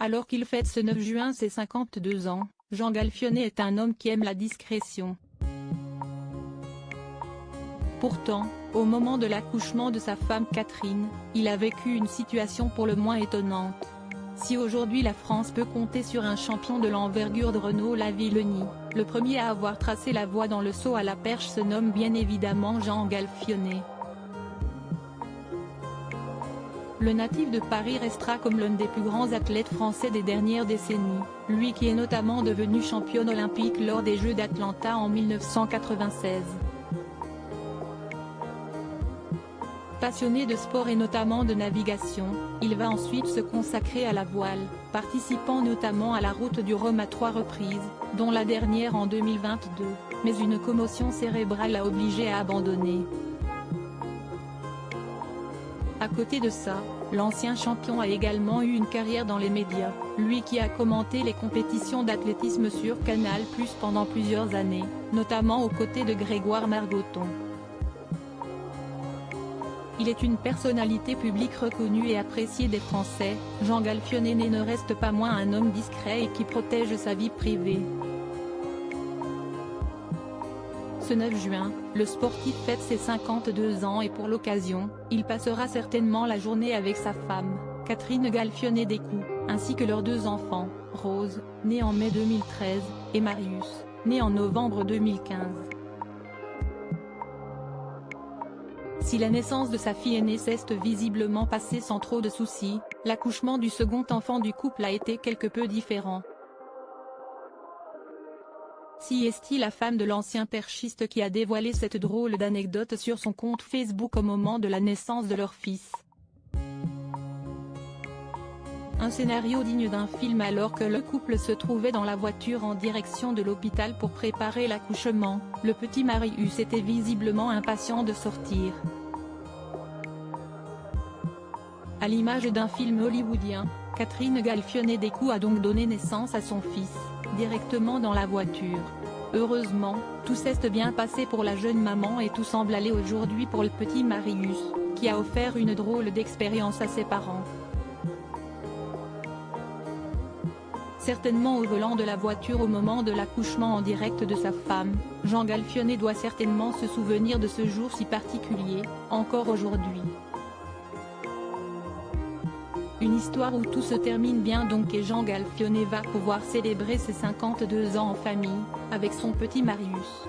Alors qu'il fête ce 9 juin ses 52 ans, Jean Galfionnet est un homme qui aime la discrétion. Pourtant, au moment de l'accouchement de sa femme Catherine, il a vécu une situation pour le moins étonnante. Si aujourd'hui la France peut compter sur un champion de l'envergure de Renaud Lavillenie, le premier à avoir tracé la voie dans le saut à la perche se nomme bien évidemment Jean Galfionnet. Le natif de Paris restera comme l'un des plus grands athlètes français des dernières décennies, lui qui est notamment devenu championne olympique lors des Jeux d'Atlanta en 1996. Passionné de sport et notamment de navigation, il va ensuite se consacrer à la voile, participant notamment à la Route du Rhum à 3 reprises, dont la dernière en 2022, mais une commotion cérébrale l'a obligé à abandonner. À côté de ça, l'ancien champion a également eu une carrière dans les médias, lui qui a commenté les compétitions d'athlétisme sur Canal+ pendant plusieurs années, notamment aux côtés de Grégoire Margoton. Il est une personnalité publique reconnue et appréciée des Français, Jean Galfionnet ne reste pas moins un homme discret et qui protège sa vie privée. Ce 9 juin, le sportif fête ses 52 ans et pour l'occasion, il passera certainement la journée avec sa femme, Catherine Galfionnet Descoux, ainsi que leurs 2 enfants, Rose, née en mai 2013, et Marius, né en novembre 2015. Si la naissance de sa fille aînée s'est visiblement passée sans trop de soucis, l'accouchement du second enfant du couple a été quelque peu différent. Si est-il la femme de l'ancien perchiste qui a dévoilé cette drôle d'anecdote sur son compte Facebook au moment de la naissance de leur fils. Un scénario digne d'un film alors que le couple se trouvait dans la voiture en direction de l'hôpital pour préparer l'accouchement, le petit Marius était visiblement impatient de sortir. À l'image d'un film hollywoodien, Catherine Galfionnet Descoux a donc donné naissance à son fils, directement dans la voiture. Heureusement, tout s'est bien passé pour la jeune maman et tout semble aller aujourd'hui pour le petit Marius, qui a offert une drôle d'expérience à ses parents. Certainement au volant de la voiture au moment de l'accouchement en direct de sa femme, Jean Galfionnet doit certainement se souvenir de ce jour si particulier, encore aujourd'hui. Une histoire où tout se termine bien donc et Jean Galfionnet va pouvoir célébrer ses 52 ans en famille, avec son petit Marius.